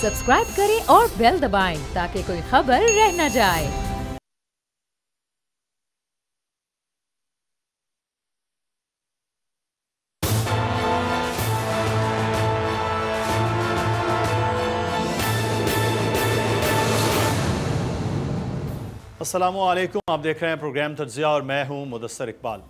Subscribe करें और bell दबाएं ताकि कोई खबर रह न जाए। अस्सलामुअलैकुम, आप देख रहे हैं प्रोग्राम तज्ज़िया और मैं हूं मुदस्सर इकबाल।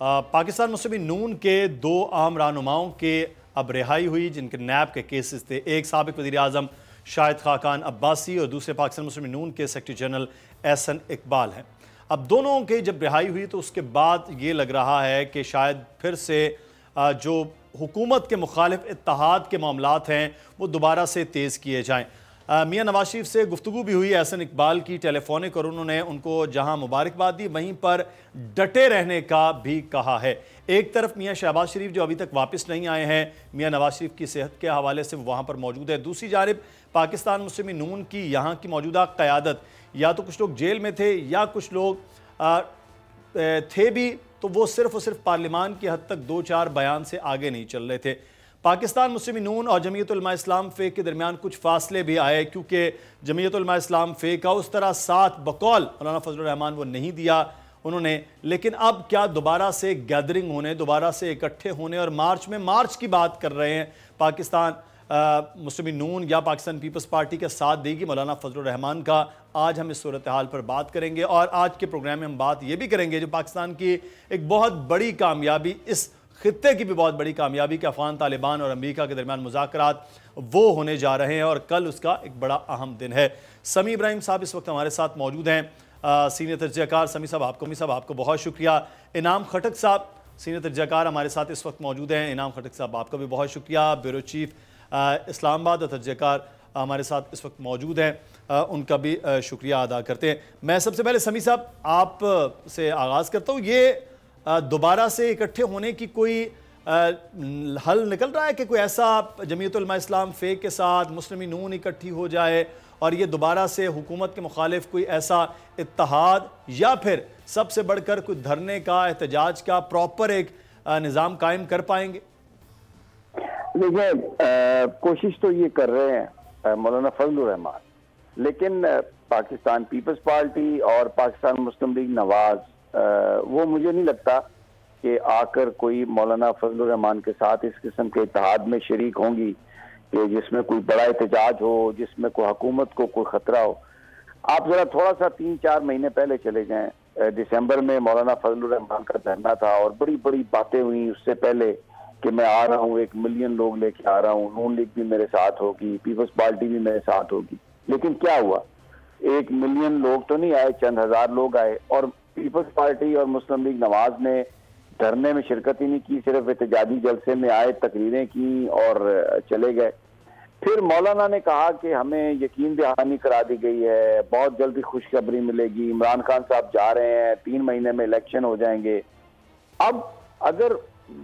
पाकिस्तान मुस्लिम नून के दो आम रहनुमाओं के अब रिहाई हुई जिनके नैब के केसेस थे। एक साबिक वज़ीर आज़म शाहिद खाकान अब्बासी और दूसरे पाकिस्तान मुस्लिम नून के सेक्रेटरी जनरल एहसन इकबाल हैं। अब दोनों की जब रिहाई हुई तो उसके बाद ये लग रहा है कि शायद फिर से जो हुकूमत के मुखालिफ इत्तेहाद के मामलात हैं वो दोबारा से तेज़ किए जाएँ। मियां नवाज शरीफ से गुफ्तगू भी हुई एहसन इकबाल की टेलीफोनिक और उन्होंने उनको जहां मुबारकबाद दी वहीं पर डटे रहने का भी कहा है। एक तरफ मियां शहबाज शरीफ जो अभी तक वापस नहीं आए हैं, मियां नवाज शरीफ की सेहत के हवाले से वो वहां पर मौजूद है। दूसरी जानिब पाकिस्तान मुस्लिम नून की यहाँ की मौजूदा क़यादत, या तो कुछ लोग जेल में थे या कुछ लोग थे भी तो वो सिर्फ और सिर्फ पार्लियामान की हद तक 2-4 बयान से आगे नहीं चल रहे थे। पाकिस्तान मुस्लिम नून और जमीयत उलमा इस्लाम फ़े के दरमियान कुछ फासले भी आए क्योंकि जमीयत उलमा इस्लाम फ़े का उस तरह साथ बकौल मौलाना फजलुर रहमान वो नहीं दिया उन्होंने। लेकिन अब क्या दोबारा से गैदरिंग होने, दोबारा से इकट्ठे होने और मार्च की बात कर रहे हैं। पाकिस्तान मुस्लिम नून या पाकिस्तान पीपल्स पार्टी का साथ देगी मौलाना फजलुर रहमान का। आज हम इस सूरत हाल पर बात करेंगे और आज के प्रोग्राम में हम बात ये भी करेंगे जो पाकिस्तान की एक बहुत बड़ी कामयाबी, इस खित्ते की भी बहुत बड़ी कामयाबी कि अफगान तालिबान और अमेरिका के दरमियान मुज़ाकरात वो होने जा रहे हैं और कल उसका एक बड़ा अहम दिन है। समी इब्राहिम साहब इस वक्त हमारे साथ मौजूद हैं, सीनियर तज्ज़ियाकार। समी साहब आपको बहुत शुक्रिया। इनाम खटक साहब सीनियर तज्ज़ियाकार हमारे साथ इस वक्त मौजूद हैं। इनाम खटक साहब आपका भी बहुत शुक्रिया। ब्यूरो चीफ इस्लामाबाद और तज्ज़ियाकार हमारे साथ इस वक्त मौजूद हैं, उनका भी शुक्रिया अदा करते हैं। मैं सबसे पहले समी साहब आप से आगाज़ करता हूँ। ये दोबारा से इकट्ठे होने की कोई हल निकल रहा है कि कोई ऐसा जमीयत उलमा इस्लाम फ़े के साथ मुस्लिम नून इकट्ठी हो जाए और ये दोबारा से हुकूमत के मुखालिफ कोई ऐसा इत्तेहाद या फिर सबसे बढ़कर कोई धरने का, एहतजाज का प्रॉपर एक निज़ाम कायम कर पाएंगे? देखिए, कोशिश तो ये कर रहे हैं मौलाना फजलुर रहमान, लेकिन पाकिस्तान पीपल्स पार्टी और पाकिस्तान मुस्लिम लीग नवाज वो मुझे नहीं लगता कि आकर कोई मौलाना फजलुर रहमान के साथ इस किस्म के इत्तेहाद में शरीक होंगी कि जिसमें कोई बड़ा एहतजाज हो, जिसमें कोई हुकूमत को कोई खतरा हो। आप जरा थोड़ा सा 3-4 महीने पहले चले जाएं। दिसंबर में मौलाना फजलुर रहमान का धरना था और बड़ी बड़ी बातें हुई उससे पहले कि मैं आ रहा हूँ, 1 मिलियन लोग लेके आ रहा हूँ, नून लीग भी मेरे साथ होगी, पीपल्स पार्टी भी मेरे साथ होगी। लेकिन क्या हुआ? 1 मिलियन लोग तो नहीं आए, चंद हजार लोग आए और पीपल्स पार्टी और मुस्लिम लीग नवाज ने धरने में शिरकत ही नहीं की, सिर्फ एहतजाजी जलसे में आए, तकरीरें की और चले गए। फिर मौलाना ने कहा कि हमें यकीन दहानी करा दी गई है, बहुत जल्दी खुशखबरी मिलेगी, इमरान खान साहब जा रहे हैं, 3 महीने में इलेक्शन हो जाएंगे। अब अगर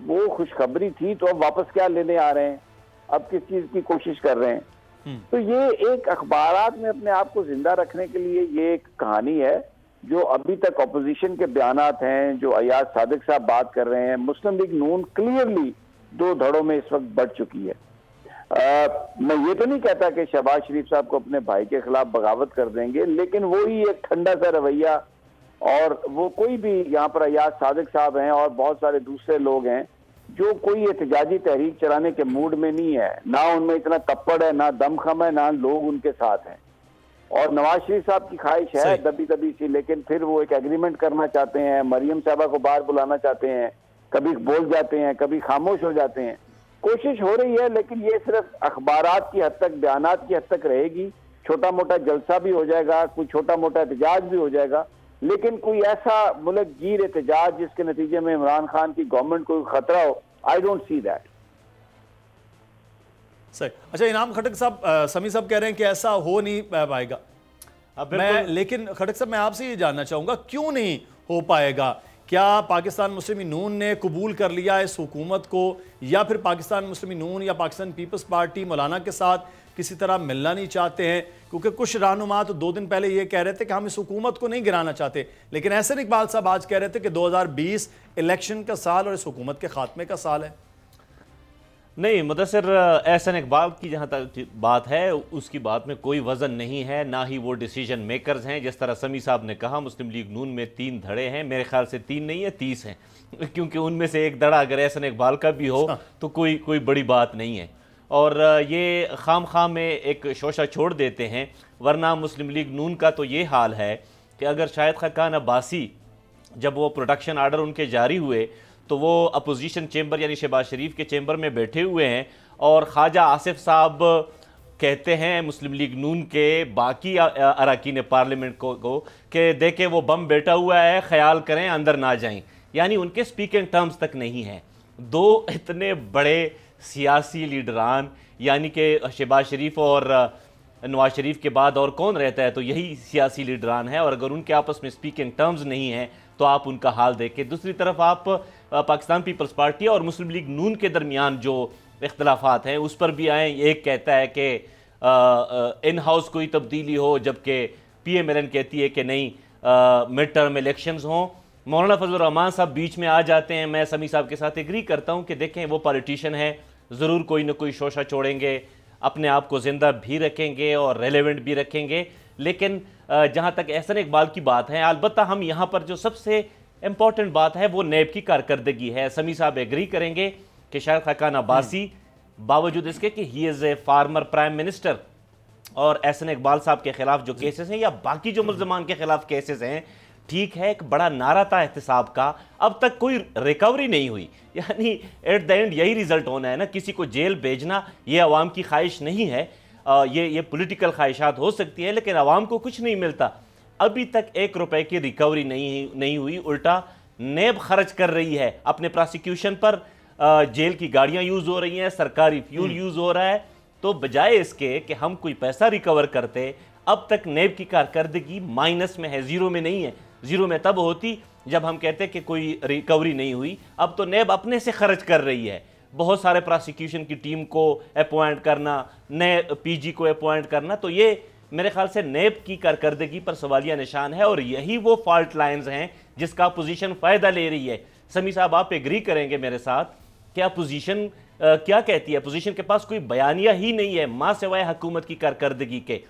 वो खुशखबरी थी तो अब वापस क्या लेने आ रहे हैं? अब किस चीज की कोशिश कर रहे हैं? तो ये एक अखबारात में अपने आप को जिंदा रखने के लिए ये एक कहानी है जो अभी तक अपोजिशन के बयानात हैं, जो अयाज सादिक साहब बात कर रहे हैं। मुस्लिम लीग नून क्लियरली 2 धड़ों में इस वक्त बढ़ चुकी है। मैं ये तो नहीं कहता कि शहबाज शरीफ साहब को अपने भाई के खिलाफ बगावत कर देंगे, लेकिन वो ही एक ठंडा सा रवैया, और वो कोई भी यहाँ पर अयाज सादिक साहब हैं और बहुत सारे दूसरे लोग हैं जो कोई एहतजाजी तहरीक चलाने के मूड में नहीं है, ना उनमें इतना तप्पड़ है, ना दमखम है, ना लोग उनके साथ हैं। और नवाज शरीफ साहब की ख्वाहिश है दबी दबी सी, लेकिन फिर वो एक एग्रीमेंट करना चाहते हैं, मरियम साहबा को बाहर बुलाना चाहते हैं, कभी बोल जाते हैं, कभी खामोश हो जाते हैं। कोशिश हो रही है, लेकिन ये सिर्फ अखबारात की हद तक, बयानात की हद तक रहेगी। छोटा मोटा जलसा भी हो जाएगा, कोई छोटा मोटा एहतजाज भी हो जाएगा, लेकिन कोई ऐसा मुल्क गिर एहतजाज जिसके नतीजे में इमरान खान की गवर्नमेंट को खतरा हो, आई डोंट सी दैट। सही। अच्छा, इनाम खटक साहब, समी साहब कह रहे हैं कि ऐसा हो नहीं पाएगा। लेकिन खटक साहब मैं आपसे ये जानना चाहूंगा क्यों नहीं हो पाएगा? क्या पाकिस्तान मुस्लिम नून ने कबूल कर लिया इस हुकूमत को, या फिर पाकिस्तान मुस्लिम नून या पाकिस्तान पीपल्स पार्टी मौलाना के साथ किसी तरह मिलना नहीं चाहते हैं? क्योंकि कुछ रहनुमा तो 2 दिन पहले ये कह रहे थे कि हम इस हुकूमत को नहीं गिराना चाहते, लेकिन एहसन इकबाल साहब आज कह रहे थे कि 2020 इलेक्शन का साल और इस हुकूमत के खात्मे का साल है। नहीं, मुदस्सिर एहसन इकबाल की जहाँ तक बात है उसकी बात में कोई वज़न नहीं है, ना ही वो डिसीजन मेकर्स हैं। जिस तरह समी साहब ने कहा मुस्लिम लीग नून में 3 धड़े हैं, मेरे ख्याल से 3 नहीं है 30 हैं क्योंकि उनमें से एक धड़ा अगर एहसन इकबाल का भी हो तो कोई बड़ी बात नहीं है। और ये खाम में एक शोशा छोड़ देते हैं, वरना मुस्लिम लीग नून का तो ये हाल है कि अगर शाहिद खाकान अब्बासी जब वो प्रोटेक्शन आर्डर उनके जारी हुए तो वो अपोजिशन चेंबर यानी शहबाज शरीफ के चेंबर में बैठे हुए हैं और ख्वाजा आसिफ साहब कहते हैं मुस्लिम लीग नून के बाकी अरकान पार्लियामेंट को कि देखें वो बम बैठा हुआ है, ख्याल करें अंदर ना जाएं। यानी उनके स्पीकिंग टर्म्स तक नहीं है। दो इतने बड़े सियासी लीडरान यानी कि शहबाज शरीफ और नवाज शरीफ के बाद और कौन रहता है, तो यही सियासी लीडरान है। और अगर उनके आपस में स्पीकिंग टर्म्स नहीं हैं तो आप उनका हाल देखें। दूसरी तरफ आप पाकिस्तान पीपल्स पार्टी और मुस्लिम लीग नून के दरमियान जो इख्तलाफात हैं उस पर भी आए। एक कहता है कि इन हाउस कोई तब्दीली हो, जबकि PMLN कहती है कि नहीं मिड टर्म इलेक्शंस हों। मौलाना फजल रहमान साहब बीच में आ जाते हैं। मैं समी साहब के साथ एग्री करता हूँ कि देखें वो पॉलिटिशियन है, ज़रूर कोई ना कोई शोशा छोड़ेंगे, अपने आप को ज़िंदा भी रखेंगे और रेलेवेंट भी रखेंगे। लेकिन जहाँ तक एहसन इकबाल की बात है, अलबत्ता हम यहाँ पर जो सबसे इम्पॉर्टेंट बात है वो नैब की कारकर्दगी है। समी साहब एग्री करेंगे कि शाहिद खाकान अब्बासी बावजूद इसके कि he is a farmer prime minister और एहसन इकबाल साहब के खिलाफ जो केसेस हैं या बाकी जो मुल्ज़मान के खिलाफ केसेस हैं, ठीक है एक बड़ा नारा था एहतसाब का, अब तक कोई रिकवरी नहीं हुई। यानी एट द एंड यही रिजल्ट होना है ना, किसी को जेल भेजना ये अवाम की ख्वाहिश नहीं है। ये पॉलिटिकल ख्वाहिशात हो सकती है लेकिन अवाम को कुछ नहीं मिलता। अभी तक 1 रुपए की रिकवरी नहीं हुई, उल्टा नेब खर्च कर रही है अपने प्रोसिक्यूशन पर। जेल की गाड़ियां यूज़ हो रही हैं, सरकारी फ्यूल यूज़ हो रहा है। तो बजाय इसके कि हम कोई पैसा रिकवर करते, अब तक नेब की कारकर्दगी माइनस में है, ज़ीरो में नहीं है। ज़ीरो में तब होती जब हम कहते कि कोई रिकवरी नहीं हुई। अब तो नेब अपने से खर्च कर रही है, बहुत सारे प्रोसिक्यूशन की टीम को अपॉइंट करना, नए PG को अपॉइंट करना। तो ये मेरे ख्याल से नेब की कारकर्दगी पर सवालिया निशान है और यही वो फॉल्ट लाइंस हैं जिसका अपोजिशन फ़ायदा ले रही है। समी साहब आप एग्री करेंगे मेरे साथ कि अपोजिशन क्या कहती है? अपोजिशन के पास कोई बयानिया ही नहीं है माँ सिवाय हुकूमत की कारकर्दगी के।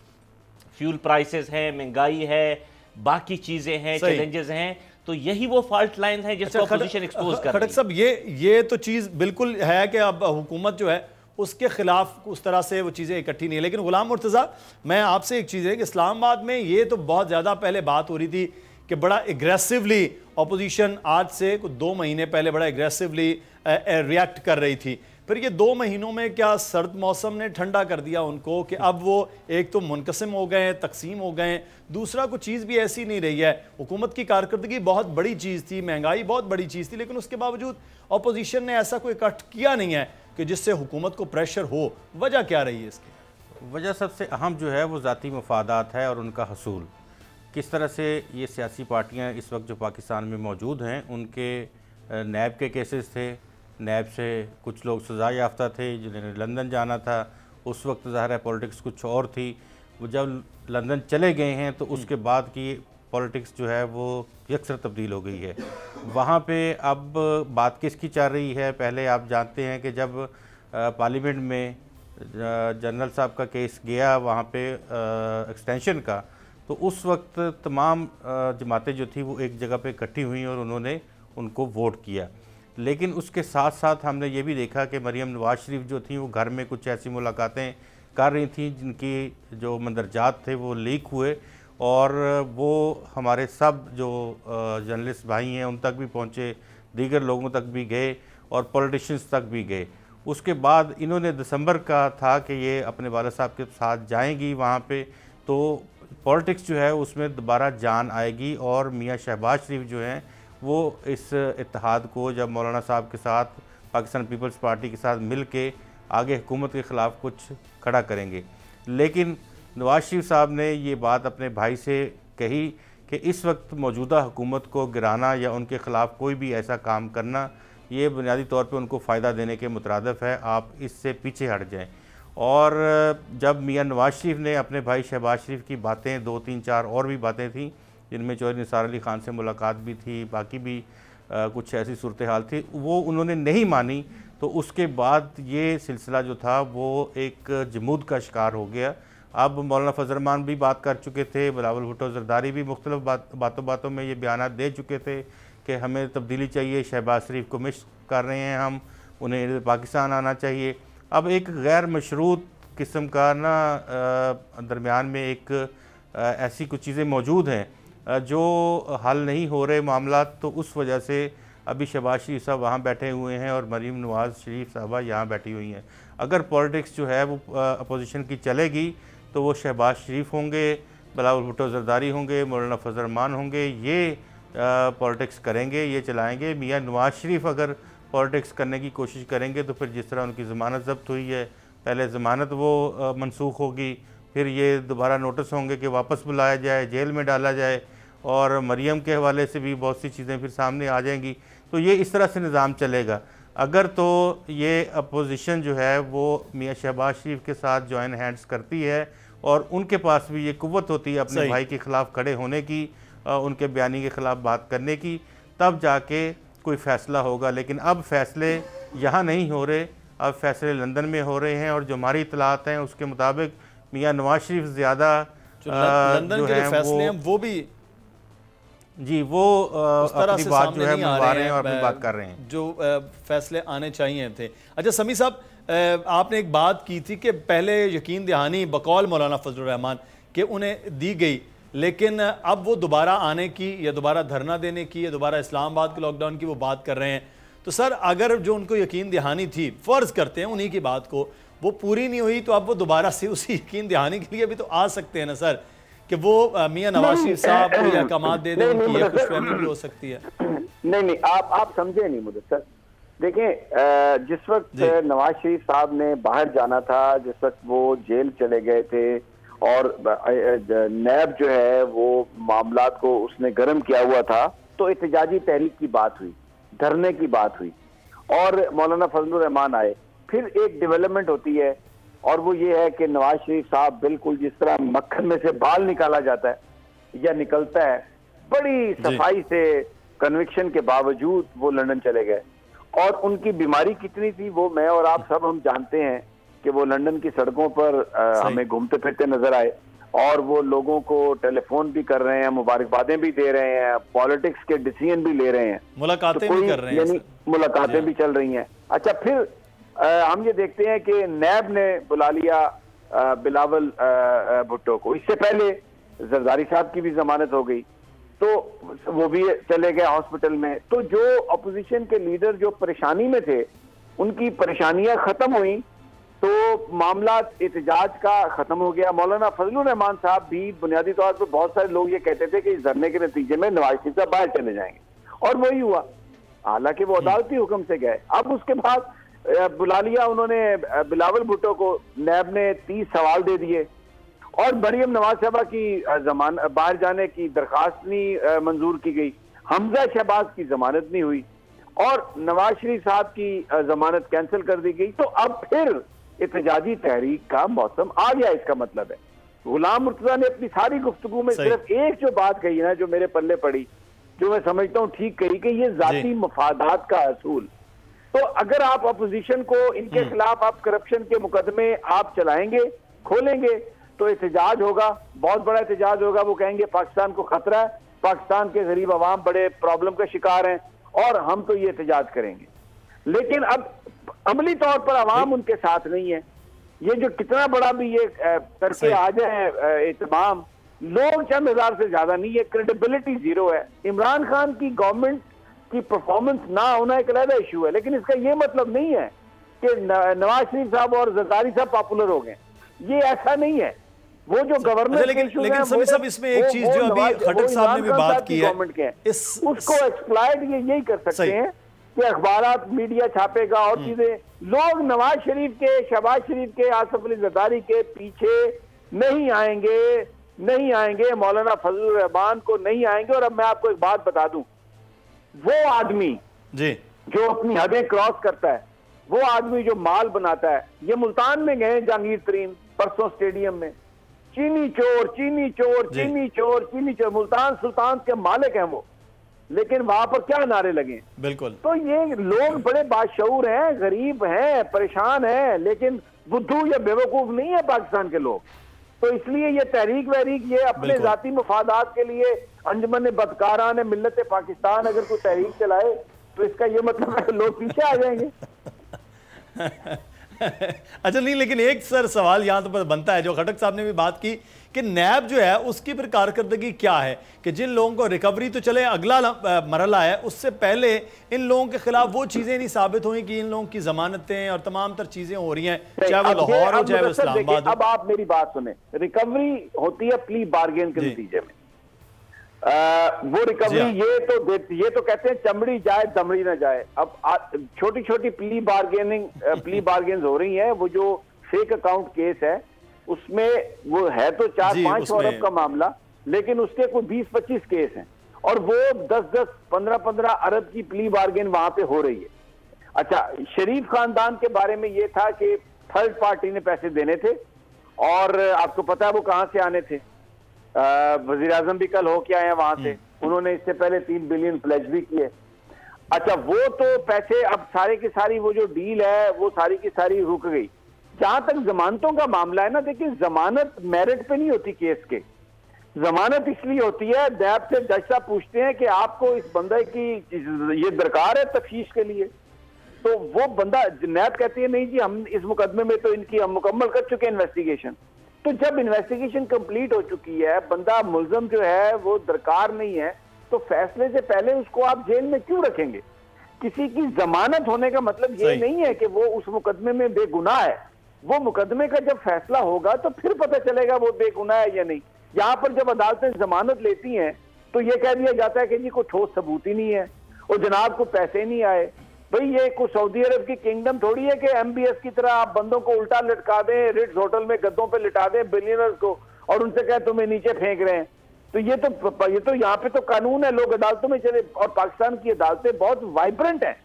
फ्यूल प्राइसेस हैं, महंगाई है, बाकी चीज़ें हैं, चैलेंजेस हैं। तो यही वो फॉल्ट लाइंस हैं जिसको अपोजिशन एक्सपोज कर रही है। खटक साहब ये तो चीज़ बिल्कुल है कि अब हुकूमत जो है उसके खिलाफ उस तरह से वो चीज़ें इकट्ठी नहीं है। लेकिन गुलाम मुर्तज़ा, मैं आपसे एक चीज़ है कि इस्लामाबाद में ये तो बहुत ज़्यादा पहले बात हो रही थी कि बड़ा एग्रेसिवली अपोजिशन आज से 2 महीने पहले बड़ा एग्रेसिवली रिएक्ट कर रही थी। फिर ये 2 महीनों में क्या सर्द मौसम ने ठंडा कर दिया उनको कि अब वो एक तो मुनकसिम हो गए हैं, तकसीम हो गए हैं, दूसरा कोई चीज़ भी ऐसी नहीं रही है। हुकूमत की कारकर्दगी बहुत बड़ी चीज़ थी, महंगाई बहुत बड़ी चीज़ थी, लेकिन उसके बावजूद अपोजिशन ने ऐसा कोई इकट्ठ किया नहीं है कि जिससे हुकूमत को प्रेशर हो। वजह क्या रही है इसकी? वजह सबसे अहम जो है वो ज़ाती मफादात है और उनका हसूल। किस तरह से ये सियासी पार्टियाँ इस वक्त जो पाकिस्तान में मौजूद हैं, उनके नैब के केसेस थे, नैब से कुछ लोग सज़ा याफ्ता थे जिन्होंने लंदन जाना था, उस वक्त ज़ाहिर है पॉलिटिक्स कुछ और थी। वो जब लंदन चले गए हैं तो उसके बाद की पॉलिटिक्स जो है वो यकसर तब्दील हो गई है। वहाँ पे अब बात किसकी चल रही है? पहले आप जानते हैं कि जब पार्लियामेंट में जनरल साहब का केस गया वहाँ पे एक्सटेंशन का, तो उस वक्त तमाम जमातें जो थी वो एक जगह पे इकट्ठी हुई और उन्होंने उनको वोट किया। लेकिन उसके साथ साथ हमने ये भी देखा कि मरीम नवाज शरीफ जो थी वो घर में कुछ ऐसी मुलाकातें कर रही थी जिनकी जो मंदरजात थे वो लीक हुए और वो हमारे सब जो जर्नलिस्ट भाई हैं उन तक भी पहुँचे, दीगर लोगों तक भी गए और पॉलिटिशियंस तक भी गए। उसके बाद इन्होंने दिसंबर का था कि ये अपने वालिद साहब के साथ जाएंगी वहाँ पे, तो पॉलिटिक्स जो है उसमें दोबारा जान आएगी और मियाँ शहबाज शरीफ जो हैं वो इस इत्तेहाद को जब मौलाना साहब के साथ पाकिस्तान पीपल्स पार्टी के साथ मिल के आगे हुकूमत के ख़िलाफ़ कुछ खड़ा करेंगे। लेकिन नवाज शरीफ साहब ने ये बात अपने भाई से कही कि इस वक्त मौजूदा हुकूमत को गिराना या उनके ख़िलाफ़ कोई भी ऐसा काम करना ये बुनियादी तौर पे उनको फ़ायदा देने के मुतरादिफ है, आप इससे पीछे हट जाएं। और जब मियाँ नवाज शरीफ ने अपने भाई शहबाज शरीफ की बातें 2, 3, 4 और भी बातें थीं जिनमें चौधरी निसार अली ख़ान से मुलाकात भी थी, बाकी भी कुछ ऐसी सूरत हाल थी, वो उन्होंने नहीं मानी, तो उसके बाद ये सिलसिला जो था वो एक जमूद का शिकार हो गया। अब मौलाना फजल रहमान भी बात कर चुके थे, बिलावल भुट्टो जरदारी भी मुख्तलिफ बातों में ये बयान दे चुके थे कि हमें तब्दीली चाहिए, शहबाज शरीफ को मिस कर रहे हैं हम, उन्हें पाकिस्तान आना चाहिए। अब एक गैर मशरूत किस्म का ना दरमियान में एक ऐसी कुछ चीज़ें मौजूद हैं जो हल नहीं हो रहे मामला, तो उस वजह से अभी शहबाज शरीफ साहब वहाँ बैठे हुए हैं और मरीम नवाज़ शरीफ साहबा यहाँ बैठी हुई हैं। अगर पॉलिटिक्स जो है वो अपोजिशन की चलेगी तो वो शहबाज शरीफ होंगे, बिलावल भुट्टो जरदारी होंगे, मौलाना फजल रहमान होंगे, ये पॉलिटिक्स करेंगे, ये चलाएंगे। मियाँ नवाज़ शरीफ अगर पॉलिटिक्स करने की कोशिश करेंगे तो फिर जिस तरह उनकी ज़मानत ज़ब्त हुई है, पहले ज़मानत वो मनसूख होगी, फिर ये दोबारा नोटिस होंगे कि वापस बुलाया जाए, जेल में डाला जाए, और मरियम के हवाले से भी बहुत सी चीज़ें फिर सामने आ जाएंगी। तो ये इस तरह से निज़ाम चलेगा। अगर तो ये अपोजिशन जो है वो मियाँ शहबाज शरीफ के साथ जॉइन हैंड्स करती है और उनके पास भी ये कुव्वत होती है अपने भाई के ख़िलाफ़ खड़े होने की, उनके बयानी के ख़िलाफ़ बात करने की, तब जाके कोई फ़ैसला होगा। लेकिन अब फ़ैसले यहाँ नहीं हो रहे, अब फ़ैसले लंदन में हो रहे हैं, और जो हमारी इतलात हैं उसके मुताबिक मियाँ नवाज़ शरीफ ज़्यादा लंदन के फैसले हैं वो भी जी वो अपनी बात जो है मनवा रहे हैं और अपनी बात कर रहे हैं जो फैसले आने चाहिए थे। अच्छा समी साहब, आपने एक बात की थी कि पहले यकीन दहानी बकौल मौलाना फजल रहमान कि उन्हें दी गई, लेकिन अब वो दोबारा आने की या दोबारा धरना देने की या दोबारा इस्लामाबाद के लॉकडाउन की वो बात कर रहे हैं। तो सर अगर जो उनको यकीन दहानी थी, फ़र्ज़ करते हैं उन्हीं की बात को, वो पूरी नहीं हुई, तो अब वो दोबारा से उसी यकीन दहानी के लिए भी तो आ सकते हैं ना सर, कि वो मियाँ नवाज शरीफ साहब को अहकामात दे दें, उनकी यह खुशफहमी भी हो सकती है। नहीं, आप समझे नहीं मुदस्सर। देखें, जिस वक्त नवाज शरीफ साहब ने बाहर जाना था, जिस वक्त वो जेल चले गए थे और नैब जो है वो मामलात को उसने गर्म किया हुआ था, तो एहतजाजी तहरीक की बात हुई, धरने की बात हुई, और मौलाना फजल रहमान आए। फिर एक डेवलपमेंट होती है और वो ये है कि नवाज शरीफ साहब बिल्कुल जिस तरह मक्खन में से बाल निकाला जाता है या निकलता है, बड़ी सफाई से कन्विक्शन के बावजूद वो लंदन चले गए। और उनकी बीमारी कितनी थी वो मैं और आप सब हम जानते हैं कि वो लंदन की सड़कों पर हमें घूमते फिरते नजर आए, और वो लोगों को टेलीफोन भी कर रहे हैं, मुबारकबादें भी दे रहे हैं, पॉलिटिक्स के डिसीजन भी ले रहे हैं, मुलाकातें भी कर रहे हैं, यानी मुलाकातें भी चल रही हैं। अच्छा, फिर हम ये देखते हैं कि नैब ने बुला लिया बिलावल भुट्टो को। इससे पहले जरदारी साहब की भी जमानत हो गई, तो वो भी चले गए हॉस्पिटल में। तो जो अपोजिशन के लीडर जो परेशानी में थे, उनकी परेशानियां खत्म हुई, तो मामला एहतजाज का खत्म हो गया। मौलाना फजल रहमान साहब भी बुनियादी तौर पर, बहुत सारे लोग ये कहते थे कि इस धरने के नतीजे में नवाज शरीफ साहब बाहर चले जाएंगे, और वही हुआ, हालांकि वो अदालती हुक्म से गए। अब उसके बाद बुला लिया उन्होंने बिलावल भुट्टो को, नैब ने 30 सवाल दे दिए, और मरियम नवाज साहबा की बाहर जाने की दरखास्त नहीं मंजूर की गई, हमजा शहबाज की जमानत नहीं हुई, और नवाज शरीफ साहब की जमानत कैंसिल कर दी गई। तो अब फिर एहतजाजी तहरीक का मौसम आ गया। इसका मतलब है गुलाम मुर्तजा ने अपनी सारी गुफ्तगू में सिर्फ एक जो बात कही ना, जो मेरे पल्ले पड़ी, जो मैं समझता हूँ ठीक कही, कि ये जाती मफादात का असूल। तो अगर आप अपोजिशन को इनके खिलाफ आप करप्शन के मुकदमे आप चलाएंगे, खोलेंगे, तो एहतजाज होगा, बहुत बड़ा एहतजाज होगा। वो कहेंगे पाकिस्तान को खतरा है, पाकिस्तान के गरीब अवाम बड़े प्रॉब्लम का शिकार हैं, और हम तो ये एहतजाज करेंगे। लेकिन अब अमली तौर पर अवाम उनके साथ नहीं है। ये जो कितना बड़ा भी ये करके आ जाए एहतमाम, लोग चंद हजार से ज्यादा नहीं है, क्रेडिबिलिटी जीरो है। इमरान खान की गवर्नमेंट की परफॉर्मेंस ना होना एक अलग इशू है, लेकिन इसका ये मतलब नहीं है कि नवाज शरीफ साहब और जरदारी साहब पॉपुलर हो गए, ये ऐसा नहीं है। वो जो गवर्नमेंट, लेकिन सभी सब इसमें एक चीज जो अभी खट्टर साहब ने भी बात की है, उसको एक्सप्लॉइट ये यही कर सकते हैं कि अखबारात मीडिया छापेगा और चीजें। लोग नवाज शरीफ के, शहबाज शरीफ के, आसिफ अली जरदारी के पीछे नहीं आएंगे, मौलाना फजल रहमान को नहीं आएंगे। और अब मैं आपको एक बात बता दूं, वो आदमी जो अपनी हदें क्रॉस करता है, वो आदमी जो माल बनाता है, ये मुल्तान में गए जहांगीर तरीन परसों स्टेडियम में, चीनी चोर, मुल्तान सुल्तान के मालिक हैं वो। लेकिन वहां पर क्या नारे लगे। बिल्कुल। तो ये लोग बड़े बाशऊर हैं, गरीब हैं, परेशान हैं, लेकिन बुद्धू या बेवकूफ नहीं है पाकिस्तान के लोग। तो इसलिए ये तहरीक वहरीक ये अपने जाती मफादात के लिए अंजुमन बदकारान मिल्लत पाकिस्तान अगर कोई तहरीक चलाए तो इसका ये मतलब है लोग पीछे आ जाएंगे। अच्छा नहीं, लेकिन एक सर सवाल यहाँ तो बनता है, जो खटक साहब ने भी बात की कि नैब जो है उसकी फिर कारकर्दगी क्या है कि जिन लोगों को रिकवरी तो चले अगला मरला है, उससे पहले इन लोगों के खिलाफ वो चीजें नहीं साबित हुई कि इन लोगों की जमानतें और तमाम तर चीजें हो रही हैं, चाहे वो लाहौर हो चाहे वो इस्लामाबाद हो। अब आप मेरी बात सुने, रिकवरी होती है प्ली बार्गेन के नतीजे में। वो रिकवरी ये तो कहते हैं चमड़ी जाए दमड़ी ना जाए। अब छोटी छोटी प्ली बार्गेन हो रही है। वो जो फेक अकाउंट केस है उसमें वो है तो 4-5 अरब का मामला, लेकिन उसके कोई 20-25 केस हैं और वो 10-10, 15-15 अरब की प्ली बार्गेन वहां पे हो रही है। अच्छा, शरीफ खानदान के बारे में ये था कि थर्ड पार्टी ने पैसे देने थे और आपको पता है वो कहां से आने थे। वजीर आजम भी कल होके आए हैं वहां से, उन्होंने इससे पहले 3 बिलियन प्लेज भी किए। अच्छा, वो तो पैसे अब सारे की सारी वो जो डील है वो सारी की सारी रुक गई। जहां तक जमानतों का मामला है ना, देखिए जमानत मेरिट पे नहीं होती केस के, जमानत इसलिए होती है नैब से जज साहब पूछते हैं कि आपको इस बंदे की ये दरकार है तफ्तीश के लिए, तो वो बंदा नैब कहती है नहीं जी हम इस मुकदमे में तो इनकी हम मुकम्मल कर चुके हैं इन्वेस्टिगेशन। तो जब इन्वेस्टिगेशन कंप्लीट हो चुकी है, बंदा मुलजम जो है वो दरकार नहीं है, तो फैसले से पहले उसको आप जेल में क्यों रखेंगे। किसी की जमानत होने का मतलब ये नहीं है कि वो उस मुकदमे में बेगुनाह है। वो मुकदमे का जब फैसला होगा तो फिर पता चलेगा वो बेगुनाह है या नहीं। यहाँ पर जब अदालतें जमानत लेती हैं तो ये कह दिया जाता है कि जी कोई ठोस सबूत ही नहीं है और जनाब को पैसे नहीं आए। भाई ये कोई सऊदी अरब की किंगडम थोड़ी है कि एमबीएस की तरह आप बंदों को उल्टा लटका दें, रिट्स होटल में गद्दों पे लिटा दें बिलियनर्स को और उनसे कहें तुम्हें नीचे फेंक रहे हैं। तो ये तो यहाँ पे तो कानून है, लोग अदालतों में चले और पाकिस्तान की अदालतें बहुत वाइब्रेंट हैं।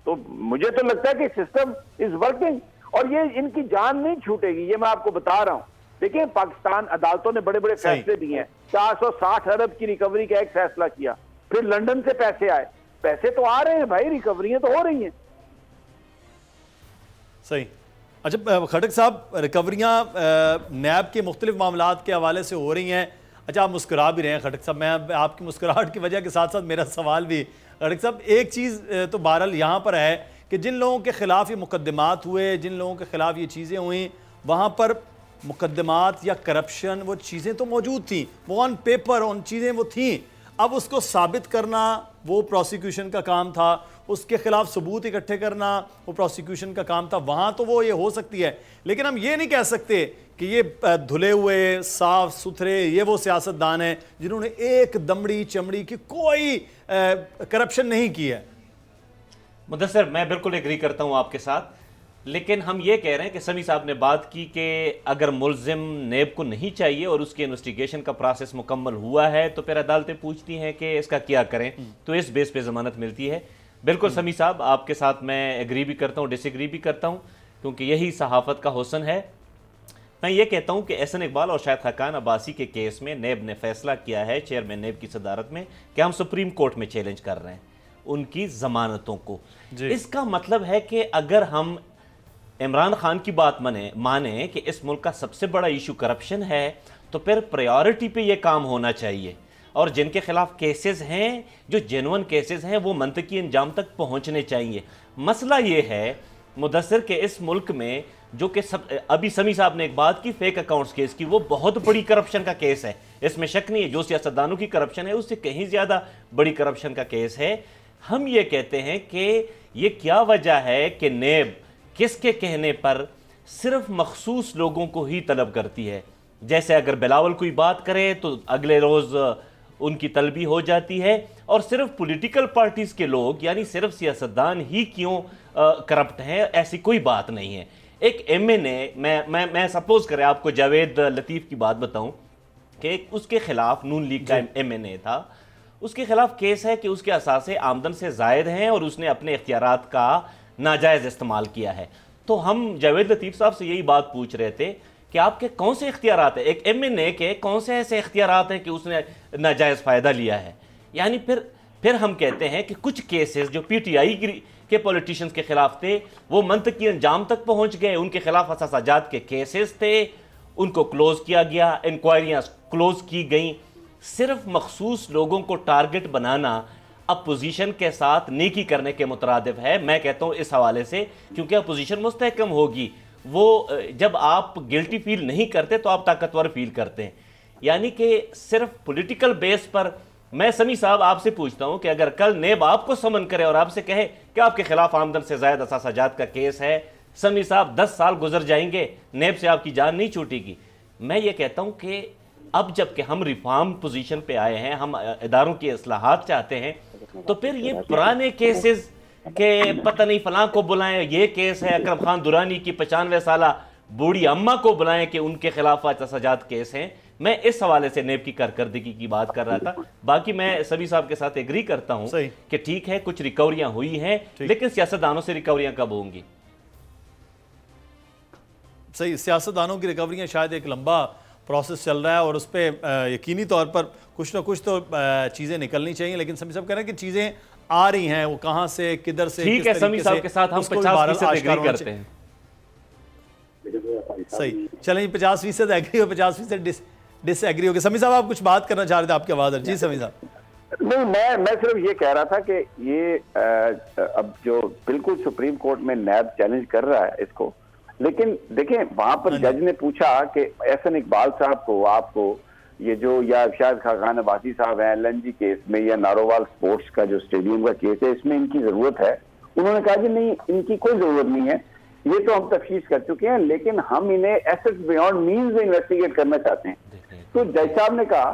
तो मुझे तो लगता है कि सिस्टम इज वर्किंग और ये इनकी जान नहीं छूटेगी, ये मैं आपको बता रहा हूं। देखिए पाकिस्तान अदालतों ने बड़े बड़े फैसले दिए हैं, 460 अरब की रिकवरी का एक फैसला किया, फिर लंदन से पैसे आए, पैसे तो आ रहे हैं भाई, रिकवरियां तो हो रही हैं। सही। अच्छा खटक साहब, रिकवरियां नैब के मुख्तलिफ मामलात के हवाले से हो रही हैं। अच्छा आप मुस्कुरा भी रहे हैं खटक साहब, मैं आपकी मुस्कुराहट की वजह के साथ साथ मेरा सवाल भी खटक साहब, एक चीज़ तो बहरहाल यहाँ पर है कि जिन लोगों के खिलाफ ये मुकदमात हुए, जिन लोगों के खिलाफ ये चीज़ें हुई, वहाँ पर मुकदमात या करप्शन वो चीज़ें तो मौजूद थी, वो ऑन पेपर उन चीज़ें वो थी। अब उसको साबित करना वो प्रोसिक्यूशन का काम था, उसके खिलाफ सबूत इकट्ठे करना वो प्रोसिक्यूशन का काम था। वहाँ तो वो ये हो सकती है, लेकिन हम ये नहीं कह सकते कि ये धुले हुए साफ सुथरे ये वो सियासतदान हैं जिन्होंने एक दमड़ी चमड़ी की कोई करप्शन नहीं की है। मुदस्सिर, मैं बिल्कुल एग्री करता हूं आपके साथ, लेकिन हम ये कह रहे हैं कि समी साहब ने बात की कि अगर मुल्जिम नेब को नहीं चाहिए और उसकी इन्वेस्टिगेशन का प्रोसेस मुकम्मल हुआ है तो फिर अदालतें पूछती हैं कि इसका क्या करें, तो इस बेस पे ज़मानत मिलती है। बिल्कुल समी साहब, आपके साथ मैं एग्री भी करता हूँ, डिसएग्री भी करता हूँ, क्योंकि यही सहाफ़त का हुस्न है। मैं ये कहता हूँ कि एहसन इकबाल और शाहिद खाकान अब्बासी के केस में नेब ने फैसला किया है, चेयरमैन नेब की सदारत में, कि हम सुप्रीम कोर्ट में चैलेंज कर रहे हैं उनकी जमानतों को। इसका मतलब है कि अगर हम इमरान खान की बात माने कि इस मुल्क का सबसे बड़ा इशू करप्शन है, तो फिर प्रायोरिटी पे ये काम होना चाहिए और जिनके खिलाफ केसेस हैं, जो जेन्युइन केसेस हैं, वो मंतकी अंजाम तक पहुंचने चाहिए। मसला ये है मुदस्सिर के इस मुल्क में जो कि अभी समी साहब ने एक बात की फेक अकाउंट्स केस की, वो बहुत बड़ी करप्शन का केस है, इसमें शक नहीं है। जो सियासतदानों की करप्शन है उससे कहीं ज़्यादा बड़ी करप्शन का केस है। हम ये कहते हैं कि ये क्या वजह है कि नेब किसके कहने पर सिर्फ मखसूस लोगों को ही तलब करती है। जैसे अगर बिलावल कोई बात करे तो अगले रोज़ उनकी तलबी हो जाती है, और सिर्फ पॉलिटिकल पार्टीज़ के लोग यानी सिर्फ सियासतदान ही क्यों करप्ट हैं, ऐसी कोई बात नहीं है। एक एमएनए, मैं सपोज करें आपको जावेद लतीफ़ की बात बताऊं कि उसके खिलाफ नून लीग का एमएनए था, उसके खिलाफ केस है कि उसके असासे आमदन से ज़ायद हैं और उसने अपने इख्तियारात का नाजायज़ इस्तेमाल किया है। तो हम जावेद लतीफ़ साहब से यही बात पूछ रहे थे कि आपके कौन से इख्तियारात हैं, एक एमएनए के कौन से ऐसे इख्तियारात हैं कि उसने नाजायज़ फ़ायदा लिया है। यानी फिर फिर हम कहते हैं कि कुछ केसेस जो पीटीआई के पॉलिटिशियंस के खिलाफ थे वो मंतकी अंजाम तक पहुंच गए, उनके खिलाफ असाजात के केसेस थे, उनको क्लोज किया गया, इंक्वायरियां क्लोज की गई। सिर्फ मखसूस लोगों को टारगेट बनाना अपोजिशन के साथ नेकी करने के मुतरादिफ है। मैं कहता हूं इस हवाले से, क्योंकि अपोजिशन मुस्तहकम होगी, वो जब आप गिल्टी फील नहीं करते तो आप ताकतवर फील करते हैं। यानी कि सिर्फ पॉलिटिकल बेस पर। मैं समी साहब आपसे पूछता हूं कि अगर कल नेब आपको समन करे और आपसे कहे कि आपके खिलाफ आमदन से ज़ायद असाजात का केस है, समी साहब 10 साल गुजर जाएंगे, नेब से आपकी जान नहीं छूटेगी। मैं ये कहता हूं कि अब जबकि हम रिफॉर्म पोजीशन पे आए हैं, हम इदारों की इस्लाहात चाहते हैं, तो फिर ये पुराने केसेस के पता नहीं फलां को बुलाएं, ये केस है अकरम खान दुरानी की 95 साला बूढ़ी अम्मा को बुलाएं कि उनके खिलाफ असाजात केस हैं। मैं इस हवाले से नेब की कारकर्दगी की बात कर रहा था। बाकी मैं सभी साहब के साथ एग्री करता हूं कि ठीक है कुछ रिकवरियां हुई हैं, लेकिन सियासतदानों से रिकवरियां कब होंगी? सही, सियासतदानों की रिकवरियां शायद एक लंबा प्रोसेस चल रहा है और उस पर यकीनी तौर पर कुछ ना कुछ तो चीज़ें निकलनी चाहिए, लेकिन सभी सब कह रहे हैं कि चीज़ें आ रही हैं, वो कहाँ से किधर से। ठीक है, समी साहब के साथ हम 50% एग्री करते हैं। सही, चलें 50% एग्री और 50% डिसएग्री हो गए। समी साहब आप कुछ बात करना चाह रहे थे, आपकी आवाज़। जी समी साहब। नहीं, मैं सिर्फ ये कह रहा था कि ये अब जो बिल्कुल सुप्रीम कोर्ट में नैब चैलेंज कर रहा है इसको, लेकिन देखें वहां पर जज ने पूछा कि एहसन इकबाल साहब को, आपको ये जो या शायद खान अब्बासी साहब हैं एलएनजी केस में या नारोवाल स्पोर्ट्स का जो स्टेडियम का केस है, इसमें इनकी जरूरत है। उन्होंने कहा कि नहीं, इनकी कोई जरूरत नहीं है, ये तो हम तफ्तीश कर चुके हैं, लेकिन हम इन्हें एसेट्स बियॉन्ड मींस में इन्वेस्टिगेट करना चाहते हैं। तो जज साहब ने कहा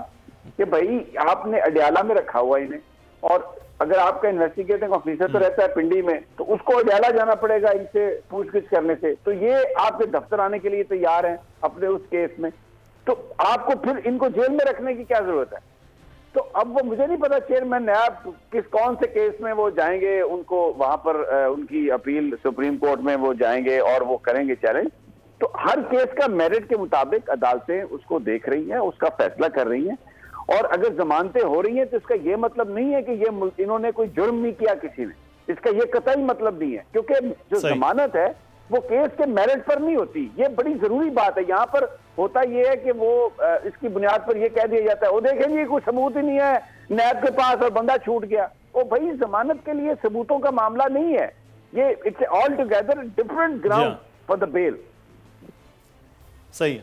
कि भाई आपने अडयाला में रखा हुआ इन्हें, और अगर आपका इन्वेस्टिगेटिंग ऑफिसर तो रहता है पिंडी में, तो उसको अडयाला जाना पड़ेगा इनसे पूछगिछ करने से। तो ये आपके दफ्तर आने के लिए तैयार हैं अपने उस केस में, तो आपको फिर इनको जेल में रखने की क्या जरूरत है? तो अब वो मुझे नहीं पता चेयरमैन नैब कौन से केस में वो जाएंगे, उनको वहां पर उनकी अपील सुप्रीम कोर्ट में वो जाएंगे और वो करेंगे चैलेंज। तो हर केस का मेरिट के मुताबिक अदालतें उसको देख रही हैं, उसका फैसला कर रही हैं, और अगर जमानतें हो रही हैं तो इसका ये मतलब नहीं है कि ये इन्होंने कोई जुर्म नहीं किया किसी ने, इसका ये कतई मतलब नहीं है, क्योंकि जो जमानत है वो केस के मेरिट पर नहीं होती। ये बड़ी जरूरी बात है। यहाँ पर होता ये है कि वो इसकी बुनियाद पर ये कह दिया जाता है, वो देखें जी कोई सबूत ही नहीं है नैब के पास और बंदा छूट गया। ओ भाई, जमानत के लिए सबूतों का मामला नहीं है ये, it's all together different ground for the bail. सही,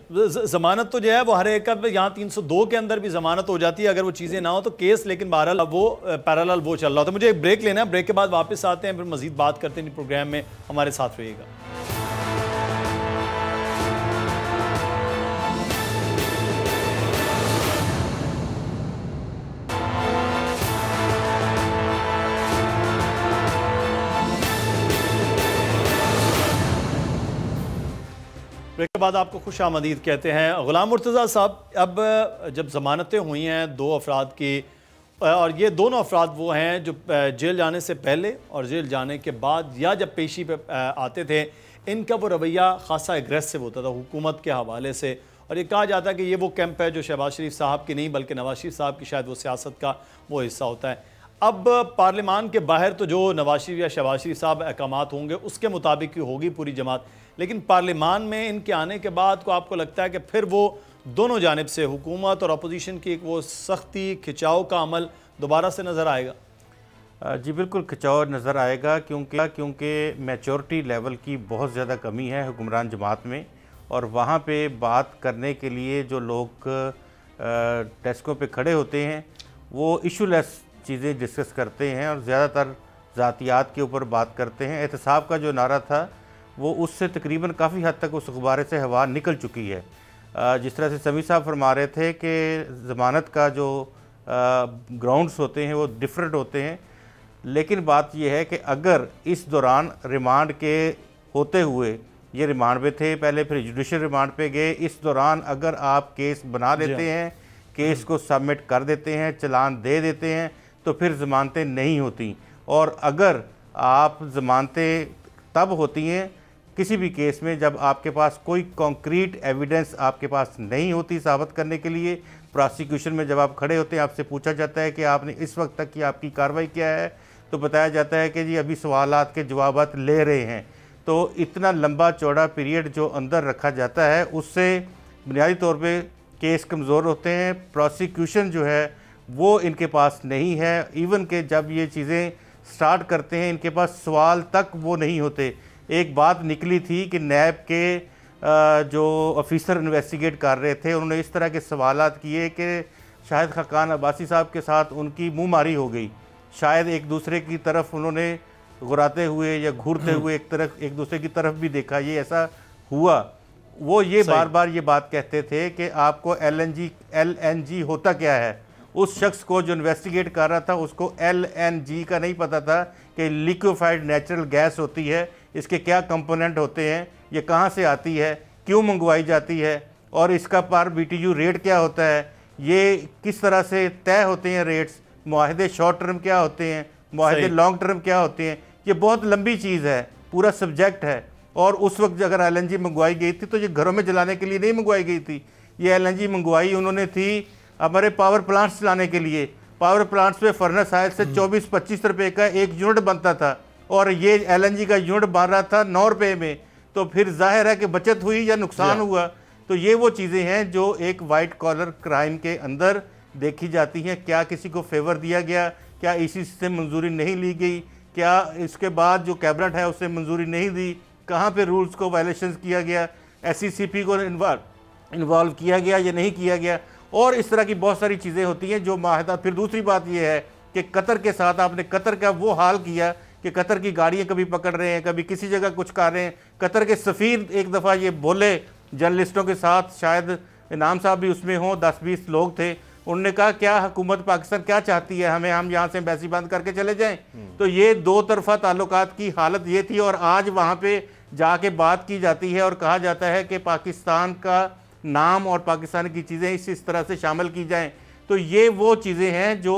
जमानत तो जो है वो हर एक का, यहाँ 302 के अंदर भी जमानत हो जाती है अगर वो चीज़ें ना हो तो केस, लेकिन बहरहाल वो पैरेलल वो चल रहा होता है। मुझे एक ब्रेक लेना है, ब्रेक के बाद वापस आते हैं, फिर मजीद बात करते हैं प्रोग्राम में, हमारे साथ रहिएगा। ब्रेक के बाद आपको खुश आमदीद कहते हैं। गुलाम मुर्तज़ा साहब, अब जब ज़मानतें हुई हैं 2 अफराद की, और ये दोनों अफराद वो हैं जो जेल जाने से पहले और जेल जाने के बाद या जब पेशी पे आते थे, इनका वो रवैया खासा एग्रेसिव होता था हुकूमत के हवाले से, और ये कहा जाता है कि ये वो कैंप है जो शहबाज शरीफ साहब की नहीं बल्कि नवाज शरीफ साहब की शायद वो सियासत का वो हिस्सा होता है। अब पार्लियामान के बाहर तो जो नवाज शरीफ या शहबाज शरीफ साहब अहकामात होंगे उसके मुताबिक ही होगी पूरी जमात, लेकिन पार्लियामान में इनके आने के बाद को आपको लगता है कि फिर वो दोनों जानिब से हुकूमत और अपोजिशन की एक वो सख्ती खिंचाव का अमल दोबारा से नज़र आएगा? जी बिल्कुल खिंचाव नज़र आएगा, क्योंकि मैच्योरिटी लेवल की बहुत ज़्यादा कमी है हुक्मरान जमात में, और वहाँ पे बात करने के लिए जो लोग डेस्कों पे खड़े होते हैं वो इशूलेस चीज़ें डिस्कस करते हैं और ज़्यादातर ज़ातियात के ऊपर बात करते हैं। एहतसाब का जो नारा था वो उससे तकरीबन काफ़ी हद तक उस गुब्बारे से हवा निकल चुकी है। जिस तरह से समी साहब फरमा रहे थे कि ज़मानत का जो ग्राउंड्स होते हैं वो डिफरेंट होते हैं, लेकिन बात यह है कि अगर इस दौरान रिमांड के होते हुए, ये रिमांड पे थे पहले, फिर जुडिशल रिमांड पे गए, इस दौरान अगर आप केस बना देते हैं, केस को सबमिट कर देते हैं, चलान दे देते हैं, तो फिर ज़मानतें नहीं होती। और अगर आप ज़मानतें तब होती हैं किसी भी केस में जब आपके पास कोई कॉन्क्रीट एविडेंस आपके पास नहीं होती साबित करने के लिए, प्रोसिक्यूशन में जब आप खड़े होते हैं आपसे पूछा जाता है कि आपने इस वक्त तक की आपकी कार्रवाई क्या है, तो बताया जाता है कि जी अभी सवालात के जवाबात ले रहे हैं। तो इतना लंबा चौड़ा पीरियड जो अंदर रखा जाता है उससे बुनियादी तौर पे केस कमज़ोर होते हैं। प्रोसिक्यूशन जो है वो इनके पास नहीं है, इवन के जब ये चीज़ें स्टार्ट करते हैं इनके पास सवाल तक वो नहीं होते। एक बात निकली थी कि नैब के जो ऑफिसर इन्वेस्टिगेट कर रहे थे उन्होंने इस तरह के सवालात किए कि शाहिद खाकान अब्बासी साहब के साथ उनकी मुँह मारी हो गई, शायद एक दूसरे की तरफ उन्होंने घुराते हुए या घूरते हुए एक दूसरे की तरफ भी देखा, ये ऐसा हुआ। वो ये बार बार ये बात कहते थे कि आपको LNG होता क्या है। उस शख्स को जो इन्वेस्टिगेट कर रहा था उसको LNG का नहीं पता था कि लिक्विफाइड नेचुरल गैस होती है, इसके क्या कंपोनेंट होते हैं, ये कहाँ से आती है, क्यों मंगवाई जाती है और इसका पर BTU रेट क्या होता है, ये किस तरह से तय होते हैं रेट्स, मुआहदे शॉर्ट टर्म क्या होते हैं, मुआहदे लॉन्ग टर्म क्या होते हैं। ये बहुत लंबी चीज़ है, पूरा सब्जेक्ट है। और उस वक्त अगर LNG मंगवाई गई थी तो ये घरों में जलाने के लिए नहीं मंगवाई गई थी, ये LNG मंगवाई उन्होंने थी हमारे पावर प्लांट्स चलाने के लिए। पावर प्लांट्स पे फर्नेस ऑयल से 24-25 रुपये का एक यूनिट बनता था और ये LNG का यूनिट बन रहा था 9 रुपये में। तो फिर जाहिर है कि बचत हुई या नुकसान हुआ। तो ये वो चीज़ें हैं जो एक वाइट कॉलर क्राइम के अंदर देखी जाती हैं। क्या किसी को फेवर दिया गया, क्या इसी से मंजूरी नहीं ली गई, क्या इसके बाद जो कैबिनेट है उससे मंजूरी नहीं दी, कहाँ पे रूल्स को वायलेशन किया गया, SCCP को इन्वॉल्व किया गया या नहीं किया गया, और इस तरह की बहुत सारी चीज़ें होती हैं जो माहिदा। फिर दूसरी बात यह है कि कतर के साथ आपने कतर का वो हाल किया कि कतर की गाड़ियाँ कभी पकड़ रहे हैं, कभी किसी जगह कुछ कर रहे हैं। कतर के सफ़ीर एक दफ़ा ये बोले जर्नलिस्टों के साथ, शायद इनाम साहब भी उसमें हों, 10-20 लोग थे, उन्होंने कहा क्या हुकूमत पाकिस्तान क्या चाहती है, हमें हम यहाँ से एम्बेसी बंद करके चले जाएं। तो ये दो तरफा ताल्लुकात की हालत ये थी। और आज वहाँ पे जाके बात की जाती है और कहा जाता है कि पाकिस्तान का नाम और पाकिस्तान की चीज़ें इस तरह से शामिल की जाएं। तो ये वो चीज़ें हैं जो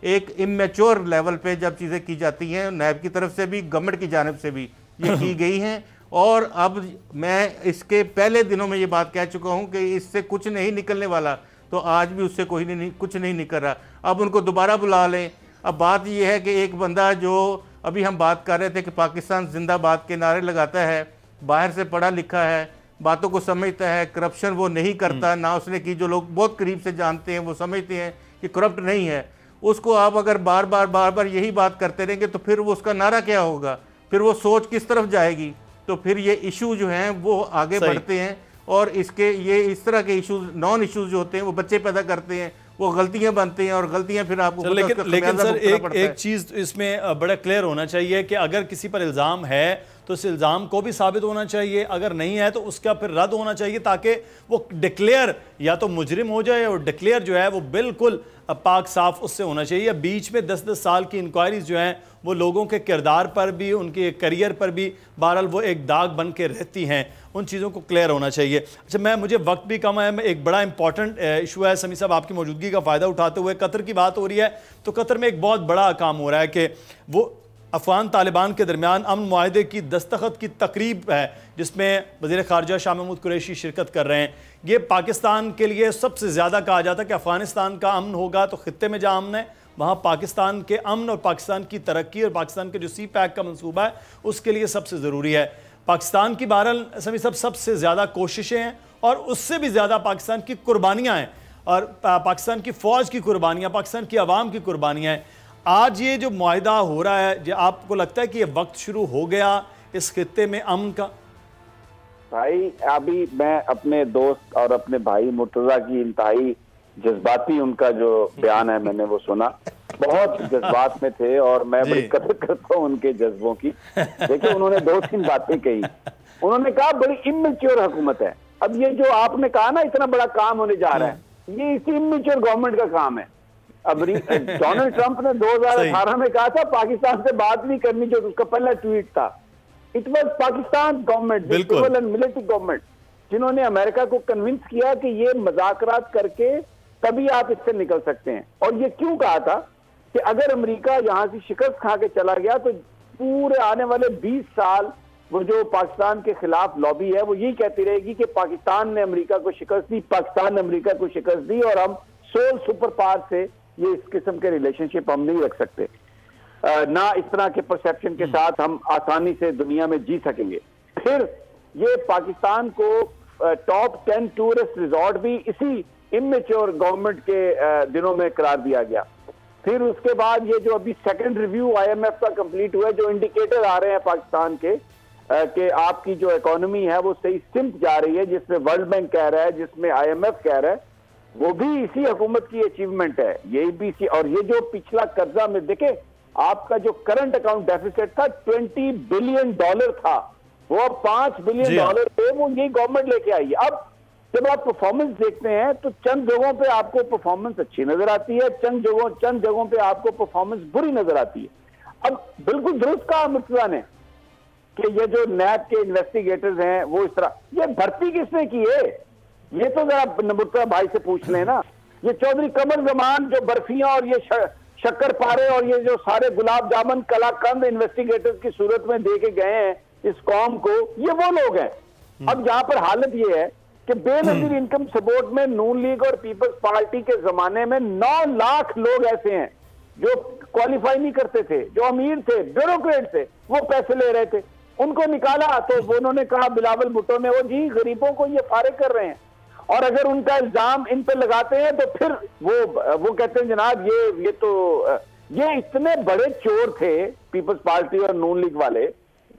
एक इमेच्योर लेवल पे जब चीज़ें की जाती हैं, नैब की तरफ से भी गवर्नमेंट की जानिब से भी ये की गई हैं। और अब मैं इसके पहले दिनों में ये बात कह चुका हूँ कि इससे कुछ नहीं निकलने वाला, तो आज भी उससे कुछ नहीं निकल रहा। अब उनको दोबारा बुला लें। अब बात यह है कि एक बंदा जो अभी हम बात कर रहे थे कि पाकिस्तान जिंदाबाद के नारे लगाता है, बाहर से पढ़ा लिखा है, बातों को समझता है, करप्शन वो नहीं करता ना उसने की, जो लोग बहुत करीब से जानते हैं वो समझते हैं कि करप्ट नहीं है। उसको आप अगर बार बार यही बात करते रहेंगे तो फिर वो उसका नारा क्या होगा, फिर वो सोच किस तरफ जाएगी। तो फिर ये इशू जो हैं वो आगे बढ़ते हैं और इसके ये इस तरह के इश्यूज, नॉन इश्यूज जो होते हैं वो बच्चे पैदा करते हैं, वो गलतियां बनती हैं और गलतियां फिर आपको लेकिन सर एक चीज इसमें बड़ा क्लियर होना चाहिए कि अगर किसी पर इल्ज़ाम है तो उस इल्ज़ाम को भी साबित होना चाहिए, अगर नहीं है तो उसका फिर रद्द होना चाहिए, ताकि वो डिक्लेयर या तो मुजरिम हो जाए और डिक्लेयर जो है वो बिल्कुल पाक साफ उससे होना चाहिए। बीच में 10-10 साल की इंक्वायरीज जो हैं वो लोगों के किरदार पर भी, उनके करियर पर भी बहरहाल वो एक दाग बन के रहती हैं, उन चीज़ों को क्लियर होना चाहिए। अच्छा, मुझे वक्त भी कम है, एक बड़ा इंपॉर्टेंट इशू है समी साहब, आपकी मौजूदगी का फ़ायदा उठाते हुए कतर की बात हो रही है। तो कतर में एक बहुत बड़ा काम हो रहा है कि वो अफगान तालिबान के दरमियान अमन मुआहदे की दस्तखत की तकरीब है जिसमें वज़ीर ख़ारजा शाह महमूद कुरैशी शिरकत कर रहे हैं। ये पाकिस्तान के लिए सबसे ज़्यादा कहा जाता है कि अफ़गानिस्तान का अमन होगा तो ख़ित्ते में जहाँ अमन है वहाँ पाकिस्तान के अमन और पाकिस्तान की तरक्की और पाकिस्तान के जो CPAC का मनसूबा है उसके लिए सबसे ज़रूरी है। पाकिस्तान की बहरहाल समी सबसे ज़्यादा कोशिशें हैं और उससे भी ज़्यादा पाकिस्तान की कुर्बानियाँ हैं और पाकिस्तान की फ़ौज की कुर्बानियाँ, पाकिस्तान की आवाम की कुर्बानियाँ हैं। आज ये जो मुआहिदा हो रहा है, जो आपको लगता है कि ये वक्त शुरू हो गया इस खित्ते में अमन का? भाई अभी मैं अपने दोस्त और अपने भाई मुर्तजा की इंतहाई जज्बाती उनका जो बयान है मैंने वो सुना, बहुत जज्बात में थे और मैं बड़ी कदर करता हूँ उनके जज्बों की। देखिए उन्होंने 2-3 बातें कही। उन्होंने कहा बड़ी इमेच्योर हुकूमत है। अब ये जो आपने कहा ना इतना बड़ा काम होने जा रहा है, ये इसी इमेच्योर गवर्नमेंट का काम है। अब डोनाल्ड ट्रंप ने 2018 में कहा था पाकिस्तान से बात नहीं करनी, जो उसका पहला ट्वीट था। It was Pakistan government, civil and military government, जिन्होंने अमेरिका को कन्विंस किया कि ये मुज़ाकरात करके तभी आप इससे निकल सकते हैं। और ये क्यों कहा था कि अगर अमेरिका यहाँ से शिकस्त खा के चला गया तो पूरे आने वाले 20 साल वो जो पाकिस्तान के खिलाफ लॉबी है वो यही कहती रहेगी कि पाकिस्तान ने अमेरिका को शिकस्त दी, पाकिस्तान ने अमेरिका को शिकस्त दी और हम सोल सुपर पावर से ये इस किस्म के रिलेशनशिप हम नहीं रख सकते। ना इस तरह के परसेप्शन के साथ हम आसानी से दुनिया में जी सकेंगे। फिर ये पाकिस्तान को टॉप 10 टूरिस्ट रिजॉर्ट भी इसी इमेच्योर गवर्नमेंट के दिनों में करार दिया गया। फिर उसके बाद ये जो अभी सेकंड रिव्यू IMF का कंप्लीट हुआ है, जो इंडिकेटर आ रहे हैं पाकिस्तान के कि आपकी जो इकोनॉमी है वो सही सिमट जा रही है, जिसमें वर्ल्ड बैंक कह रहा है, जिसमें IMF कह रहा है, वो भी इसी हुकूमत की अचीवमेंट है। यही भी इसी, और ये जो पिछला कर्जा में देखे आपका जो करंट अकाउंट डेफिसिट था $20 बिलियन था, वो अब $5 बिलियन थे, वो यही गवर्नमेंट लेके आई है। अब जब आप परफॉर्मेंस देखते हैं तो चंद जगहों पे आपको परफॉर्मेंस अच्छी नजर आती है, चंद जगहों पे आपको परफॉर्मेंस बुरी नजर आती है। अब बिल्कुल दुरुस्त कहा मुर्तजा ने कि ये जो नैब के इन्वेस्टिगेटर्स हैं वो इस तरह, ये भर्ती किसने की है, ये तो जरा मुर्तजा भाई से पूछ लेना। ये चौधरी कमर जमान जो बर्फियां और ये शक्कर पारे और ये जो सारे गुलाब जामुन कलाकंद इन्वेस्टिगेटर्स की सूरत में दे के गए हैं इस कौम को, ये वो लोग हैं। अब यहाँ पर हालत ये है कि बेनजीर इनकम सपोर्ट में नून लीग और पीपल्स पार्टी के जमाने में 9 लाख लोग ऐसे हैं जो क्वालिफाई नहीं करते थे, जो अमीर थे, ब्यूरोक्रेट थे, वो पैसे ले रहे थे, उनको निकाला तो वो उन्होंने कहा, बिलावल भुट्टो ने, वो जी गरीबों को ये फारिग कर रहे हैं। और अगर उनका इल्जाम इन पे लगाते हैं तो फिर वो कहते हैं जनाब ये इतने बड़े चोर थे पीपल्स पार्टी और नून लीग वाले,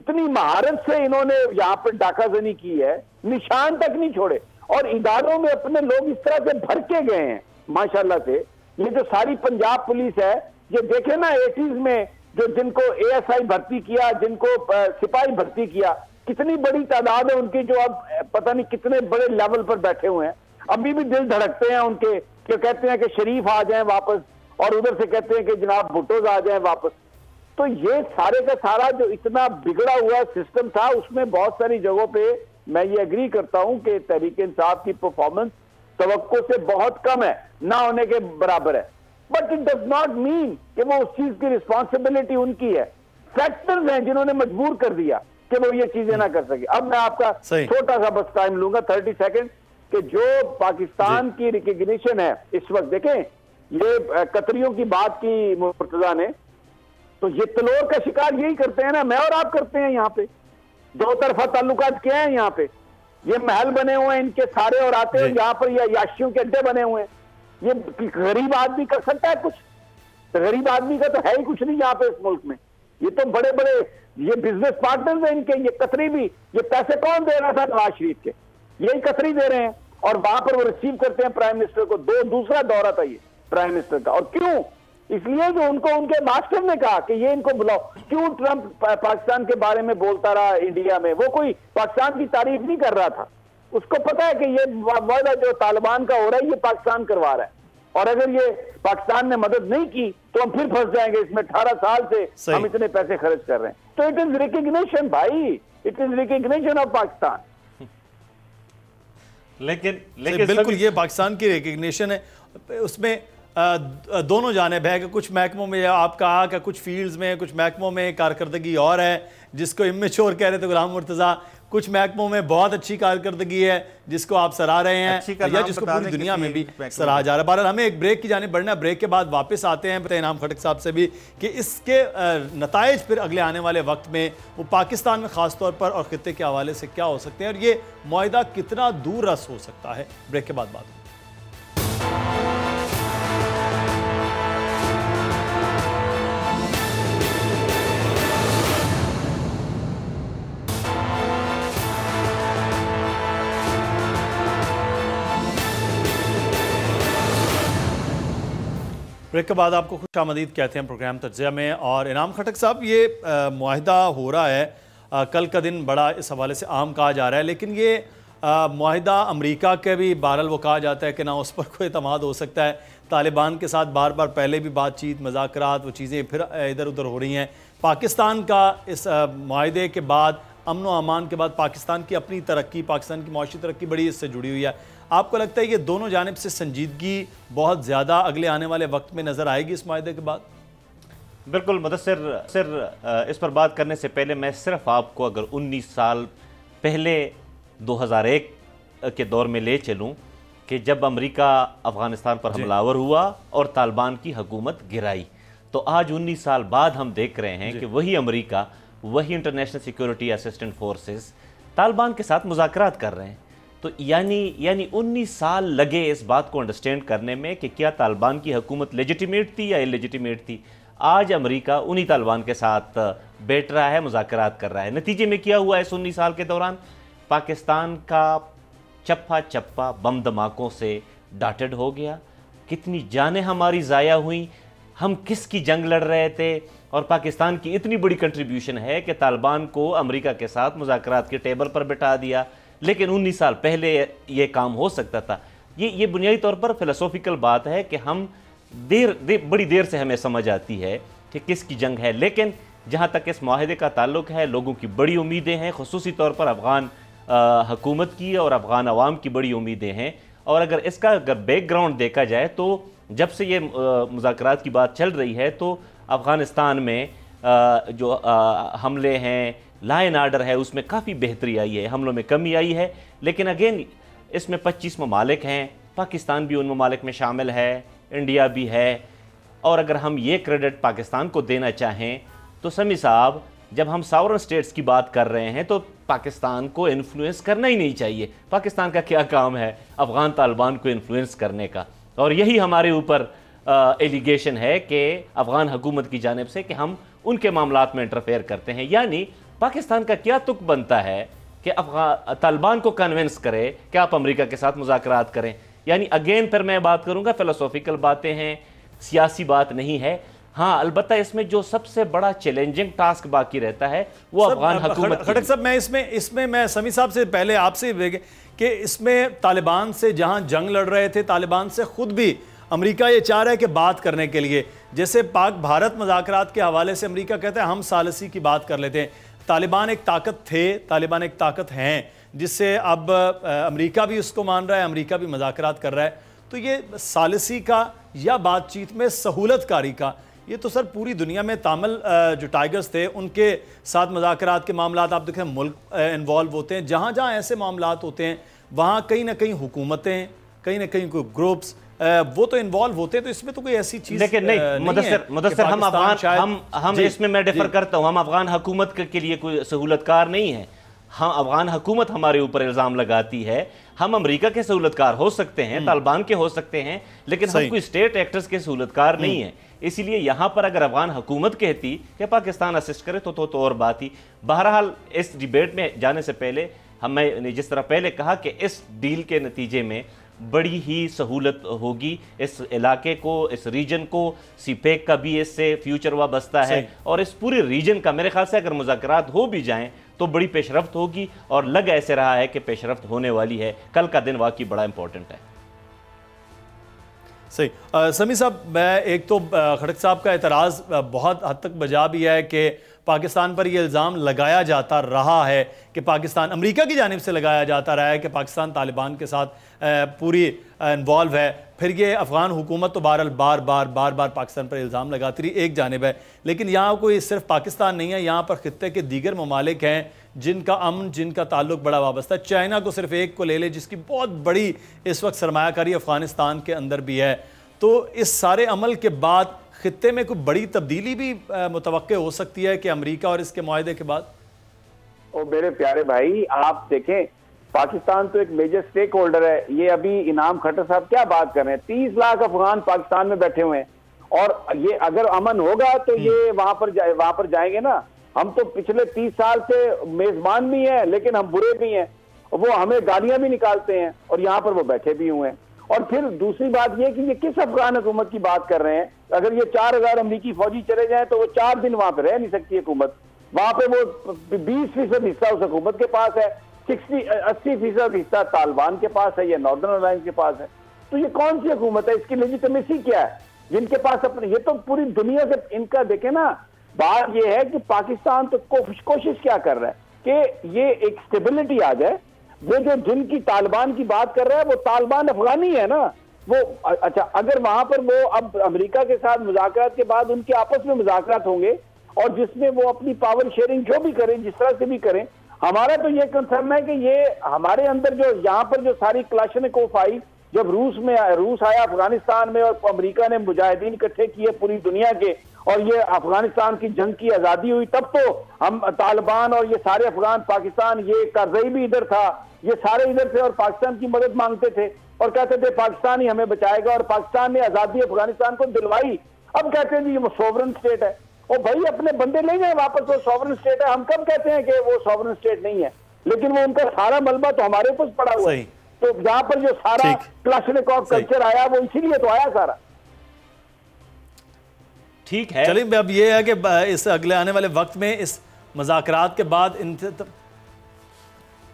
इतनी महारत से इन्होंने यहाँ पर डाकाजनी की है, निशान तक नहीं छोड़े, और इदारों में अपने लोग इस तरह से भर के गए हैं माशाल्लाह से। ये जो सारी पंजाब पुलिस है, ये देखे ना 80s में जो जिनको ASI भर्ती किया, जिनको सिपाही भर्ती किया, कितनी बड़ी तादाद है उनकी जो अब पता नहीं कितने बड़े लेवल पर बैठे हुए हैं। अभी भी दिल धड़कते हैं उनके कि कहते हैं कि शरीफ आ जाएं वापस, और उधर से कहते हैं कि जनाब भुट्टो आ जाएं वापस। तो ये सारे का सारा जो इतना बिगड़ा हुआ सिस्टम था, उसमें बहुत सारी जगहों पे मैं ये एग्री करता हूं कि तहरीक इंसाफ की परफॉर्मेंस तवक्को से बहुत कम है, ना होने के बराबर है। But it does not mean कि वो उस चीज की रिस्पॉन्सिबिलिटी उनकी है। फैक्टर्स हैं जिन्होंने मजबूर कर दिया कि वो ये चीजें ना कर सके। अब मैं आपका छोटा सा बस टाइम लूंगा 30 सेकंड, कि जो पाकिस्तान की रिकग्निशन है इस वक्त, देखें ये कतरियों की बात की मुर्तजा ने, तो ये तलोर का शिकार यही करते हैं ना, मैं और आप करते हैं। यहाँ पे दो तरफा ताल्लुकात क्या है, यहाँ पे ये महल बने हुए हैं इनके सारे, और आते हैं यहाँ पर ये याशियों के अड्डे बने हुए हैं। ये गरीब आदमी कर सकता है कुछ? तो गरीब आदमी का तो है ही कुछ नहीं यहाँ पे इस मुल्क में। ये तो बड़े बड़े ये बिजनेस पार्टनर्स हैं इनके, ये कतरी भी, ये पैसे कौन दे रहा था? नवाज शरीफ के, यही कतरी दे रहे हैं, और वहां पर वो रिसीव करते हैं प्राइम मिनिस्टर को। दूसरा दौरा था ये प्राइम मिनिस्टर का, और क्यों? इसलिए जो उनको उनके मास्टर ने कहा कि ये इनको बुलाओ। क्यों ट्रंप पाकिस्तान के बारे में बोलता रहा इंडिया में? वो कोई पाकिस्तान की तारीफ नहीं कर रहा था, उसको पता है कि ये वादा जो तालिबान का हो रहा है ये पाकिस्तान करवा रहा है, और अगर ये पाकिस्तान ने मदद नहीं की तो हम फिर फंस जाएंगे इसमें। 18 साल से हम इतने पैसे खर्च कर रहे हैं। तो इट इज रिकग्निशन भाई, it is recognition of Pakistan. लेकिन बिल्कुल ये पाकिस्तान की रिकग्निशन है। उसमें दोनों जानिब है कि कुछ महकमों में आप कहा कि कुछ फील्ड्स में, कुछ महकमों में कारकर्दगी और है जिसको इमेच्योर कह रहे थे गुलाम मुर्तज़ा, कुछ महकमों में बहुत अच्छी कारकर्दगी है जिसको आप सराह रहे हैं, या जिसको पूरी दुनिया में भी सराहा जा रहा है। बहरहाल हमें एक ब्रेक की जानिब बढ़ना, ब्रेक के बाद वापस आते हैं इनाम खटक साहब से भी कि इसके नताइज फिर अगले आने वाले वक्त में वो पाकिस्तान में ख़ास तौर पर और खित्ते के हवाले से क्या हो सकते हैं, और ये मुआहिदा कितना दूर रस हो सकता है। ब्रेक के बाद बात होगी। ब्रेक के बाद आपको खुश आमदीद कहते हैं प्रोग्राम तज्ज़िया में। और इनाम खटक साहब, ये मुआहिदा हो रहा है, कल का दिन बड़ा इस हवाले से आम कहा जा रहा है, लेकिन ये मुआहिदा अमेरिका के भी बहरहाल वो कहा जाता है कि ना उस पर कोई एतमाद हो सकता है। तालिबान के साथ बार बार पहले भी बातचीत, मज़ाकरात, वो चीज़ें फिर इधर उधर हो रही हैं। पाकिस्तान का इस मुआहिदे के बाद, अमन व अमान के बाद, पाकिस्तान की अपनी तरक्की, पाकिस्तान की माशी तरक्की बड़ी इससे जुड़ी हुई है। आपको लगता है ये दोनों जानिब से संजीदगी बहुत ज़्यादा अगले आने वाले वक्त में नज़र आएगी इस मुआहिदे के बाद? बिल्कुल मुदस्सिर, इस पर बात करने से पहले मैं सिर्फ आपको अगर 19 साल पहले 2001 के दौर में ले चलूं कि जब अमेरिका अफगानिस्तान पर हमलावर हुआ और तालिबान की हुकूमत गिराई, तो आज 19 साल बाद हम देख रहे हैं कि वही अमेरिका, वही international security assistant forces Taliban के साथ मुज़ाकरात कर रहे हैं। तो यानी 19 साल लगे इस बात को अंडरस्टैंड करने में कि क्या तालिबान की हुकूमत लेजिटिमेट थी या इलेजिटिमेट थी। आज अमेरिका उन्हीं तालिबान के साथ बैठ रहा है, मुज़ाकरात कर रहा है। नतीजे में क्या हुआ इस 19 साल के दौरान? पाकिस्तान का चप्पा चप्पा बम धमाकों से डाटेड हो गया। कितनी जानें हमारी ज़ाया हुई, हम किसकी जंग लड़ रहे थे, और पाकिस्तान की इतनी बड़ी कंट्रीब्यूशन है कि तालिबान को अमेरिका के साथ मुज़ाकरात के टेबल पर बिठा दिया। लेकिन 19 साल पहले ये काम हो सकता था। ये बुनियादी तौर पर फिलोसॉफिकल बात है कि हम बड़ी देर से हमें समझ आती है कि किसकी जंग है। लेकिन जहाँ तक इस माहदे का ताल्लुक है, लोगों की बड़ी उम्मीदें हैं, खुसूसी तौर पर अफ़गान हुकूमत की और अफ़गान अवाम की बड़ी उम्मीदें हैं। और अगर बैकग्राउंड देखा जाए तो जब से ये मुज़ाकरात की बात चल रही है तो अफ़गानिस्तान में जो हमले हैं, लॉ एंड आर्डर है, उसमें काफ़ी बेहतरी आई है, हमलों में कमी आई है। लेकिन अगेन इसमें 25 ममालिक हैं, पाकिस्तान भी उन ममालिक में शामिल है, इंडिया भी है। और अगर हम ये क्रेडिट पाकिस्तान को देना चाहें तो समी साहब, जब हम सॉवरेन स्टेट्स की बात कर रहे हैं तो पाकिस्तान को इन्फ्लुएंस करना ही नहीं चाहिए। पाकिस्तान का क्या काम है अफ़गान तालिबान को इन्फ्लुएंस करने का? और यही हमारे ऊपर एलिगेशन है कि अफ़गान हुकूमत की जानिब से कि हम उनके मामलात में इंटरफेयर करते हैं। यानी पाकिस्तान का क्या तुक बनता है कि तालिबान को कन्विंस करे कि आप अमेरिका के साथ मुज़ाकरात करें। यानी अगेन फिर मैं बात करूंगा, फिलोसॉफिकल बातें हैं, सियासी बात नहीं है। हाँ, अलबत्ता इसमें जो सबसे बड़ा चैलेंजिंग टास्क बाकी रहता है वो अफगान हुकूमत। खटक साहब, मैं इसमें मैं समी साहब से पहले आपसे कि इसमें तालिबान से जहां जंग लड़ रहे थे, तालिबान से खुद भी अमेरिका ये चाह रहा है कि बात करने के लिए, जैसे पाक भारत मुज़ाकरात के हवाले से अमेरिका कहता है हम सालसी की बात कर लेते हैं। तालिबान एक ताकत थे, तालिबान एक ताकत हैं, जिससे अब अमेरिका भी उसको मान रहा है, अमेरिका भी मुज़ाकरात कर रहा है। तो ये सालसी का या बातचीत में सहूलतकारी का, ये तो सर पूरी दुनिया में तामिल जो टाइगर्स थे उनके साथ मुज़ाकरात के मामलात आप देखें, मुल्क इन्वॉल्व होते हैं। जहाँ जहाँ ऐसे मामलात होते हैं वहाँ कहीं ना कहीं हुकूमतें, कहीं ना कहीं कोई ग्रुप्स वो तो इन्वॉल्व होते हैं। तो इसमें तो कोई ऐसी चीज़ लेकिन नहीं मुदस्सिर, हम इसमें मैं डिफर करता हूँ। हम अफगान हुकूमत के लिए कोई सहूलतकार नहीं है। हाँ, अफगान हुकूमत हमारे ऊपर इल्ज़ाम लगाती है, हम अमेरिका के सहूलतकार हो सकते हैं, तालिबान के हो सकते हैं, लेकिन हम कोई स्टेट एक्टर्स के सहूलतकार नहीं है। इसीलिए यहाँ पर अगर अफगान हुकूमत कहती कि पाकिस्तान असिस्ट करे तो और बात ही। बहरहाल इस डिबेट में जाने से पहले हमने जिस तरह पहले कहा कि इस डील के नतीजे में बड़ी ही सहूलत होगी इस इलाके को, इस रीजन को। सीपेक का भी इससे फ्यूचर वाबस्ता है और इस पूरे रीजन का मेरे ख्याल से अगर मुज़ाकरात हो भी जाएं तो बड़ी पेशरफ्त होगी, और लग ऐसे रहा है कि पेशरफ्त होने वाली है। कल का दिन वाकई बड़ा इंपॉर्टेंट है। सही। समी साहब, मैं एक तो खड़क साहब का एतराज़ बहुत हद तक बजा भी है कि पाकिस्तान पर यह इल्ज़ाम लगाया जाता रहा है कि पाकिस्तान, अमेरिका की जानिब से लगाया जाता रहा है कि पाकिस्तान तालिबान के साथ पूरी इन्वॉल्व है। फिर ये अफ़गान हुकूमत तो बहरहाल बार बार पाकिस्तान पर इल्ज़ाम लगाती रही, एक जानिब है। लेकिन यहाँ कोई सिर्फ पाकिस्तान नहीं है, यहाँ पर खित्ते के दीगर ममालिक हैं जिनका अमन, जिनका ताल्लुक बड़ा वाबस्ता है। चाइना को सिर्फ एक को ले ले, जिसकी बहुत बड़ी इस वक्त सरमायाकारी अफ़गानिस्तान के अंदर भी है। तो इस सारे अमल के बाद खित्ते में कोई बड़ी तब्दीली भी मुतवक्के हो सकती है कि अमेरिका और इसके मुआहदे के बाद? ओ मेरे प्यारे भाई, आप देखें, पाकिस्तान तो एक मेजर स्टेक होल्डर है। ये अभी इनाम खट्टर साहब क्या बात कर रहे हैं, 30 लाख अफगान पाकिस्तान में बैठे हुए हैं, और ये अगर अमन होगा तो ये वहां पर जाएंगे ना। हम तो पिछले 30 साल से मेजबान भी हैं, लेकिन हम बुरे भी हैं, वो हमें गालियां भी निकालते हैं, और यहाँ पर वो बैठे भी हुए हैं। और फिर दूसरी बात ये कि ये किस अफगान हुकूमत की बात कर रहे हैं? अगर ये 4000 अमरीकी फौजी चले जाएं तो वो 4 दिन वहां पे रह नहीं सकती हुकूमत। वहां पे वो 20% हिस्सा उस हुकूमत के पास है, 80% हिस्सा तालिबान के पास है या नॉर्दर्न अलायंस के पास है। तो ये कौन सी हुकूमत है? इसकी लेजिटिमेसी क्या है जिनके पास अपने? ये तो पूरी दुनिया से इनका देखे ना। बात ये है कि पाकिस्तान तो कोशिश क्या कर रहा है कि ये एक स्टेबिलिटी आ जाए। वो जो जिनकी तालिबान की बात कर रहा है वो तालिबान अफगानी है ना, वो अच्छा, अगर वहां पर वो अब अमेरिका के साथ मुज़ाकरात के बाद उनके आपस में मुज़ाकरात होंगे और जिसमें वो अपनी पावर शेयरिंग जो भी करें, जिस तरह से भी करें, हमारा तो ये कंसर्न है कि ये हमारे अंदर जो यहाँ पर जो सारी क्लाशनिकोफ आई, जब रूस आया अफगानिस्तान में और अमेरिका ने मुजाहिदीन इकट्ठे किए पूरी दुनिया के, और ये अफगानिस्तान की जंग की आज़ादी हुई, तब तो हम तालिबान और ये सारे अफगान, पाकिस्तान, ये करज़ई भी इधर था, ये सारे इधर थे और पाकिस्तान की मदद मांगते थे और कहते थे पाकिस्तान ही हमें बचाएगा, और पाकिस्तान ने आज़ादी अफगानिस्तान को दिलवाई। अब कहते हैं जी वो सॉवरन स्टेट है। और भाई अपने बंदे ले जाए वापस, वो सॉवरन स्टेट है। हम कब कहते हैं कि वो सॉवरन स्टेट नहीं है, लेकिन वो उनका सारा मलबा तो हमारे ऊपर पड़ा हुआ है। तो जहां पर जो सारा क्लाशनिकोव कल्चर आया वो इसीलिए तो आया सारा। ठीक है, चलिए अब ये है कि इस अगले आने वाले वक्त में इस मुज़ाकरात के बाद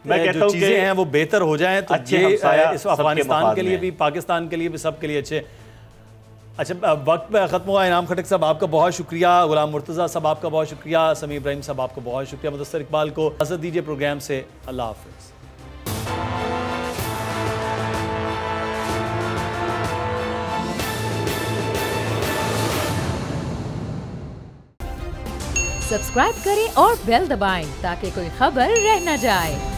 मैं कहता हूं चीजें हैं वो बेहतर हो जाएं तो ये इस अफगानिस्तान के लिए भी, पाकिस्तान के लिए भी, सब के लिए अच्छे। अच्छा, वक्त पे ख़त्म हुआ। इनाम खटक साहब आपका बहुत शुक्रिया, गुलाम मुर्तज़ा साहब आपका बहुत शुक्रिया, समी इब्राहिम साहब आपका बहुत शुक्रिया। मुदस्सिर इकबाल को इजाज़त दीजिए प्रोग्राम से। अल्लाह हाफ़िज़। सब्सक्राइब करें और बेल दबाएं ताकि कोई खबर रह न जाए।